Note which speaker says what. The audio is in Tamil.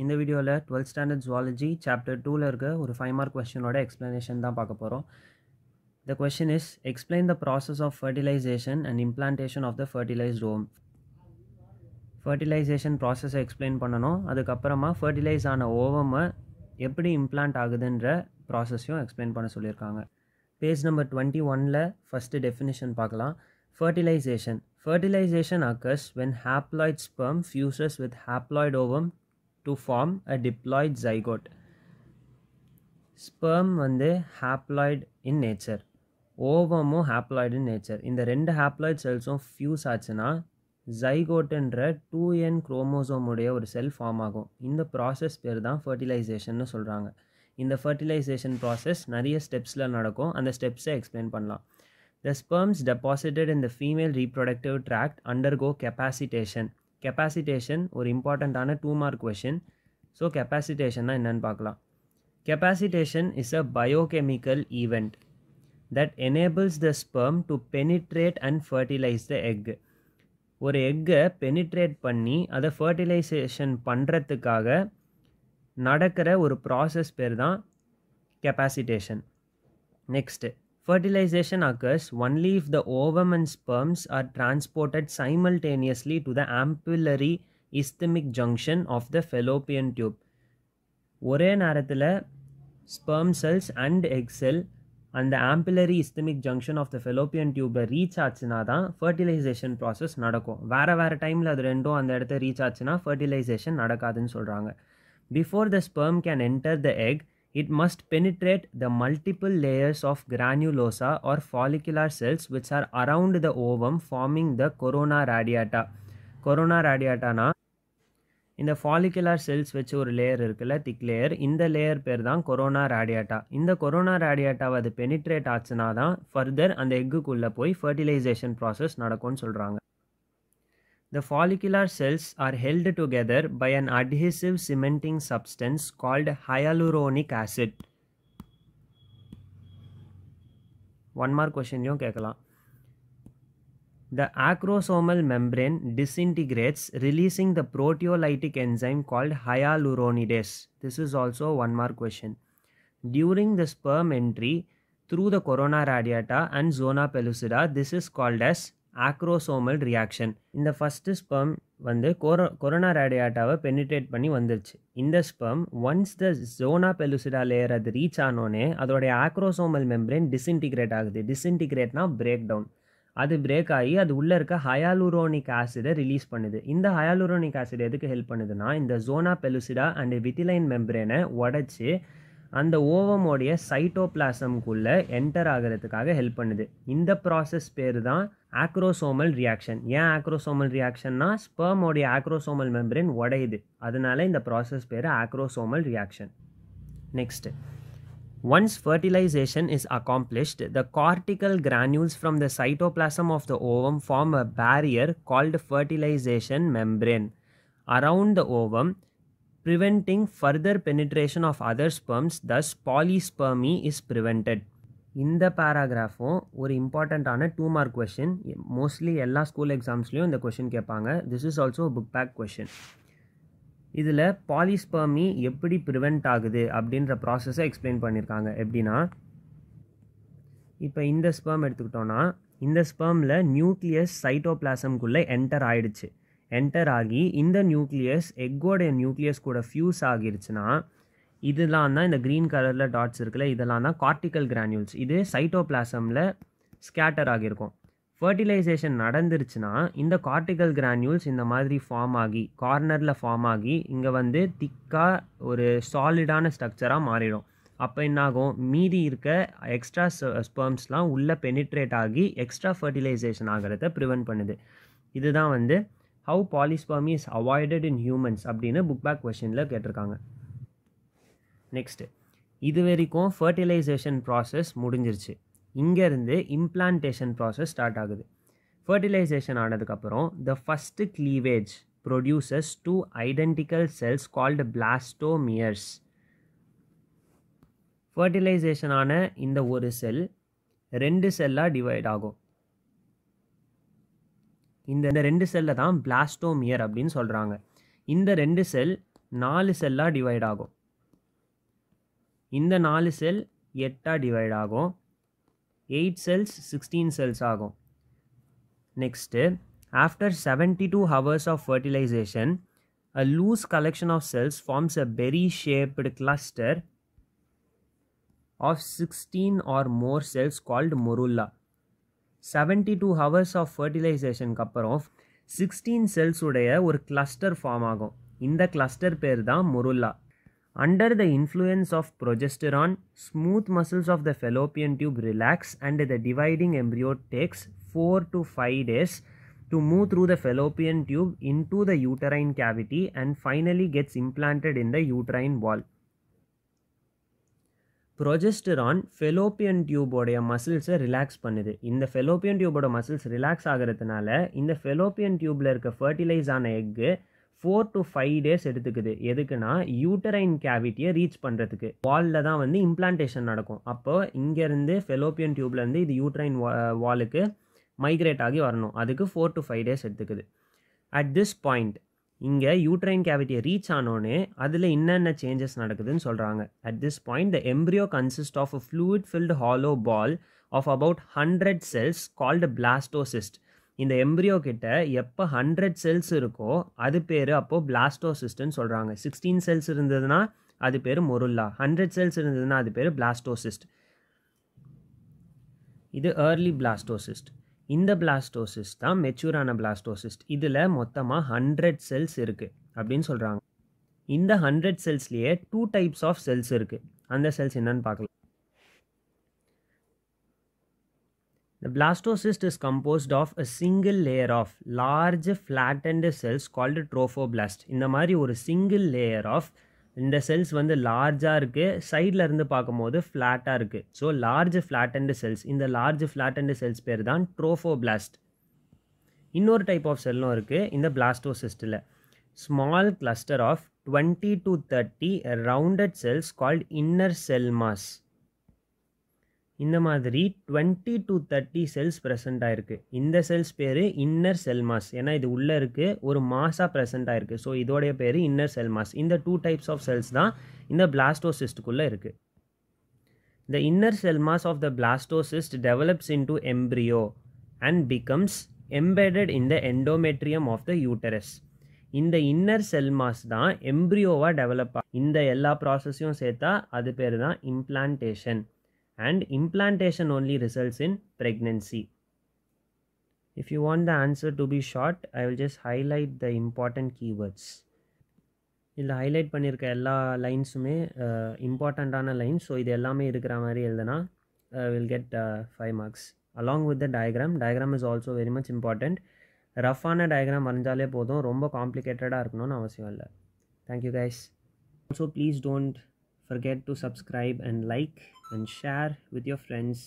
Speaker 1: இந்த வீடியோவில் 12th ஸ்டாண்டர்ட் ஜுவாலஜி சாப்டர் 2ல் இருக்க ஒரு 5 மார்க் கொஸ்டினோட எக்ஸ்ப்ளனேஷன் தான் பார்க்க போகிறோம். The question is, explain the process of fertilization and implantation of the fertilized ovum. Fertilisation ப்ராசஸை எக்ஸ்பிளைன் பண்ணணும். அதுக்கப்புறமா ஃபர்டிலைஸ் ஆன ஓவமை எப்படி இம்ப்ளான்ட் ஆகுதுன்ற ப்ராசஸையும் எக்ஸ்பிளைன் பண்ண சொல்லியிருக்காங்க. பேஜ் நம்பர் 21ல் ஃபஸ்ட்டு டெஃபினிஷன் பார்க்கலாம். Fertilization occurs when haploid sperm fuses with haploid ovum to form a diploid zygote. Sperm வந்து haploid in nature, ஓவமும் haploid in nature. இந்த ரெண்டு haploid செல்ஸும் ஃபியூஸ் ஆச்சுன்னா ஜைகோட்டுன்ற 2n குரோமோசோம் உடைய ஒரு செல் ஃபார்ம் ஆகும். இந்த ப்ராசஸ் பேர் தான் ஃபர்டிலைசேஷன்னு சொல்கிறாங்க. இந்த ஃபர்டிலைசேஷன் ப்ராசஸ் நிறைய ஸ்டெப்ஸில் நடக்கும். அந்த ஸ்டெப்ஸை எக்ஸ்பிளைன் பண்ணலாம். The sperms deposited in the female reproductive tract undergo capacitation. Capacitation ஒரு இம்பார்ட்டண்ட்டான 2 மார்க் கொஷின். ஸோ கெப்பாசிட்டேஷன்னா என்னன்னு பார்க்கலாம். Capacitation is a biochemical event that enables the sperm to penetrate and fertilize the egg. ஒரு எக்கை பெனிட்ரேட் பண்ணி அதை ஃபர்டிலைசேஷன் பண்ணுறதுக்காக நடக்கிற ஒரு ப்ராசஸ் பேர் தான் capacitation. Next, fertilization occurs only if the ovum and sperms are transported simultaneously to the ampullary isthmic junction of the fallopian tube. ஒரே நேரத்தில் sperm cells and egg cell அந்த ampullary isthmic junction of the fallopian டியூப்பை ரீச் ஆச்சுன்னா தான் ஃபர்டிலைசேஷன் ப்ராசஸ் நடக்கும். வேறு டைமில் அது ரெண்டும் அந்த இடத்த ரீச் ஆச்சுன்னா ஃபர்டிலைசேஷன் நடக்காதுன்னு சொல்கிறாங்க. Before the sperm can enter the egg, it must penetrate the multiple layers of granulosa or follicular cells which are around the ovum, forming the corona radiata. Corona radiata na இந்த ஃபாலிகுலர் செல்ஸ் வச்சு ஒரு லேயர் இருக்குல்ல, திக் லேயர், இந்த லேயர் பேர் தான் கொரோனா ரேடியாட்டா. இந்த கொரோனா ரேடியாட்டாவை அது பெனிட்ரேட் ஆச்சுனா தான் ஃபர்தர் அந்த எக்குக்குள்ளே போய் ஃபர்டிலைசேஷன் ப்ராசஸ் நடக்கும்னு சொல்கிறாங்க. The follicular cells are held together by an adhesive cementing substance called hyaluronic acid. One more question லியும் கேட்கலாம். The acrosomal membrane disintegrates, releasing the proteolytic enzyme called hyaluronidase. This is also one more question. During the sperm entry through the corona radiata and zona pellucida, this is called as acrosomal reaction. இந்த ஃபஸ்ட்டு ஸ்பெர்ம் வந்து கொரோனா ரேடியாட்டாவை பெனிட்ரேட் பண்ணி வந்துருச்சு. இந்த sperm once the zona pellucida layer அது ரீச் ஆனோடனே அதோடைய ஆக்ரோசோமல் மெம்பரேன் டிஸ்இன்டிகிரேட் ஆகுது. டிஸ்இன்டிகிரேட்னா பிரேக் டவுன். அது பிரேக் ஆகி அது உள்ளே இருக்க ஹயாலுரோனிக் ஆசிடை ரிலீஸ் பண்ணுது. இந்த ஹயாலுரோனிக் ஆசிட் எதுக்கு ஹெல்ப் பண்ணுதுன்னா இந்த ஜோனா பெலுசிடா அண்ட் விட்டிலைன் மெம்பரேனை உடச்சி அந்த ஓவமோடைய சைட்டோபிளாசம்குள்ளே என்டர் ஆகிறதுக்காக ஹெல்ப் பண்ணுது. இந்த ப்ராசஸ் பேர் தான் ஆக்ரோசோமல் ரியாக்ஷன். ஏன் ஆக்ரோசோமல் ரியாக்ஷன்னா ஸ்பெர்மோடைய ஆக்ரோசோமல் மெம்பரேன் உடையுது. அதனால இந்த ப்ராசஸ் பேர் acrosomal reaction. Next, once fertilization is accomplished, the cortical granules from the cytoplasm of the ovum form a barrier called fertilization membrane around the ovum, preventing further penetration of other sperms. Thus polyspermy is prevented. இந்த பேராகிராஃபும் ஒரு இம்பார்ட்டண்ட்டான 2 மார்க் கொஷின். மோஸ்ட்லி எல்லா ஸ்கூல் எக்ஸாம்ஸ்லேயும் இந்த கொஷின் கேட்பாங்க. This is also book back question. இதில் பாலிஸ்பர்மி எப்படி ப்ரிவெண்ட் ஆகுது அப்படின்ற ப்ராசஸை எக்ஸ்பிளைன் பண்ணியிருக்காங்க. எப்படின்னா, இப்போ இந்த ஸ்பெர்ம் எடுத்துக்கிட்டோன்னா இந்த ஸ்பெர்மில் நியூக்ளியஸ் சைட்டோபிளாசம்குள்ளே என்டர் ஆகிடுச்சு. என்டர் ஆகி இந்த நியூக்ளியஸ் எக்கோடைய நியூக்ளியஸ் கூட ஃபியூஸ் ஆகிருச்சுன்னா இதெல்லாம் தான் இந்த க்ரீன் கலரில் டாட்ஸ் இருக்குல்ல, இதெல்லாம் தான் கார்டிக்கல் கிரானியூல்ஸ். இது சைட்டோபிளாசமில் ஸ்கேட்டர் ஆகியிருக்கும். ஃபர்டிலைசேஷன் நடந்துருச்சுன்னா இந்த கார்டிக்கல் கிரானியூல்ஸ் இந்த மாதிரி ஃபார்ம் ஆகி கார்னரில் ஃபார்ம் ஆகி இங்கே வந்து திக்காக ஒரு சாலிடான ஸ்ட்ரக்சராக மாறிடும். அப்போ என்னாகும், மீதி இருக்க எக்ஸ்ட்ரா ஸ்பெர்ம்ஸ்லாம் உள்ளே பெனிட்ரேட் ஆகி எக்ஸ்ட்ரா ஃபர்டிலைசேஷன் ஆகிறத ப்ரிவெண்ட் பண்ணுது. இதுதான் வந்து how polyspermy is avoided in humans அப்படின்னு புக் பேக் கொஷினில் கேட்டிருக்காங்க. நெக்ஸ்ட்டு, இது வரைக்கும் ஃபர்டிலைசேஷன் ப்ராசஸ் முடிஞ்சிருச்சு. இங்கேருந்து இம்ப்ளான்டேஷன் ப்ராசஸ் ஸ்டார்ட் ஆகுது. ஃபர்டிலைசேஷன் ஆனதுக்கப்புறம் the first cleavage produces 2 identical cells called blastomeres. Fertilization ஆன இந்த ஒரு செல் 2 செல்லாக டிவைட் ஆகும். இந்த 2 செல்லை தான் பிளாஸ்டோமியர் அப்படின்னு சொல்கிறாங்க. இந்த 2 செல் 4 செல்லாக டிவைட் ஆகும். இந்த 4 செல் 8ஆக டிவைட் ஆகும். 8 cells 16 cells ஆகும். Next after 72 hours of fertilization, a loose collection of cells forms a berry-shaped cluster of 16 or more cells called morula. 72 hours of fertilization அப்புறம் 16 cells உடைய ஒரு cluster form ஆகும். இந்த cluster பேர் தான் morula. Under the influence of progesterone, smooth muscles of the fallopian tube relax and the dividing embryo takes 4 to 5 days to move through the fallopian tube into the uterine cavity and finally gets implanted in the uterine wall. Progesterone fallopian tube உடைய மசில்ஸை ரிலாக்ஸ் பண்ணுது. இந்த fallopian tube ஓட மசில்ஸ் ரிலாக்ஸ் ஆகிறதுனால இந்த fallopian tubeல இருக்க ஃபர்டிலைஸ் ஆன எக்கு 4 to 5 days எடுத்துக்குது. எதுக்குன்னா யூட்டரைன் கேவிட்டியை ரீச் பண்ணுறதுக்கு. வாலில் தான் வந்து இம்ப்ளான்டேஷன் நடக்கும். அப்போ இங்கேருந்து ஃபெலோப்பியன் டியூப்லேருந்து இது யூட்டரைன் வாலுக்கு மைக்ரேட் ஆகி வரணும். அதுக்கு 4 to 5 days எடுத்துக்குது. அட் திஸ் பாயிண்ட் இங்கே யூட்ரைன் கேவிட்டியை ரீச் ஆனோடனே அதில் என்னென்ன சேஞ்சஸ் நடக்குதுன்னு சொல்கிறாங்க. At this point the embryo consist of a fluid filled hollow ball of about 100 cells called blastocyst. இந்த எம்ப்ரியோ கிட்ட எப்போ 100 cells இருக்கோ அது பேர் அப்போது பிளாஸ்டோசிஸ்ட்னு சொல்கிறாங்க. 16 cells இருந்ததுன்னா அது பேர் மொருல்லா, 100 cells இருந்ததுன்னா அது பேர் பிளாஸ்டோசிஸ்ட். இது ஏர்லி பிளாஸ்டோசிஸ்ட். இந்த பிளாஸ்டோசிஸ்ட் தான் மெச்சூரான பிளாஸ்டோசிஸ்ட். இதில் மொத்தமாக 100 cells இருக்குது அப்படின்னு சொல்கிறாங்க. இந்த 100 cellsலேயே 2 types ஆஃப் செல்ஸ் இருக்குது. அந்த செல்ஸ் என்னன்னு பார்க்கலாம். The blastocyst is composed of a single layer of large flattened cells called trophoblast. இந்த மாதிரி ஒரு சிங்கிள் லேயர் ஆஃப் இந்த செல்ஸ் வந்து லார்ஜாக இருக்குது, சைடில் இருந்து பார்க்கும்போது ஃப்ளாட்டாக இருக்குது. ஸோ லார்ஜ் ஃப்ளாட்டன்டு செல்ஸ், இந்த லார்ஜ் ஃப்ளாட்டன்டு செல்ஸ் பேர் தான் ட்ரோஃபோபிளாஸ்ட். இன்னொரு டைப் ஆஃப் செல்லும் இருக்குது இந்த பிளாஸ்டோசிஸ்டில். Small cluster of 20 to 30 rounded cells called inner cell mass. இந்த மாதிரி 20 to 30 செல்ஸ் ப்ரெசென்ட் ஆகிருக்கு. இந்த செல்ஸ் பேர் இன்னர் செல் மாஸ். ஏன்னா இது உள்ளே இருக்குது, ஒரு மாஸாக ப்ரெசென்ட் ஆகிருக்கு. ஸோ இதோடைய பேர் இன்னர் செல் மாஸ். இந்த 2 types ஆஃப் செல்ஸ் தான் இந்த பிளாஸ்டோசிஸ்டுக்குள்ளே இருக்குது. The inner cell mass of the blastocyst develops into embryo and becomes embedded in the endometrium of the uterus. இந்த இன்னர் செல் மாஸ் தான் எம்ப்ரியோவாக டெவலப் ஆகும். இந்த எல்லா ப்ராசஸையும் சேர்த்தா அது பேர் தான் implantation. And implantation only results in pregnancy. If you want the answer to be short, I will just highlight the important keywords. இதில் ஹைலைட் பண்ணியிருக்க எல்லா லைன்ஸுமே இம்பார்ட்டண்ட்டான லைன்ஸ். ஸோ இது எல்லாமே இருக்கிற மாதிரி எழுதுனா will get 5 marks. Along with the diagram is also very much important. ரஃப்பான டயக்ராம் வரைஞ்சாலே போதும், ரொம்ப காம்ப்ளிகேட்டடாக இருக்கணும்னு அவசியம் இல்லை. Thank you guys. Also please don't forget to subscribe and like and share with your friends.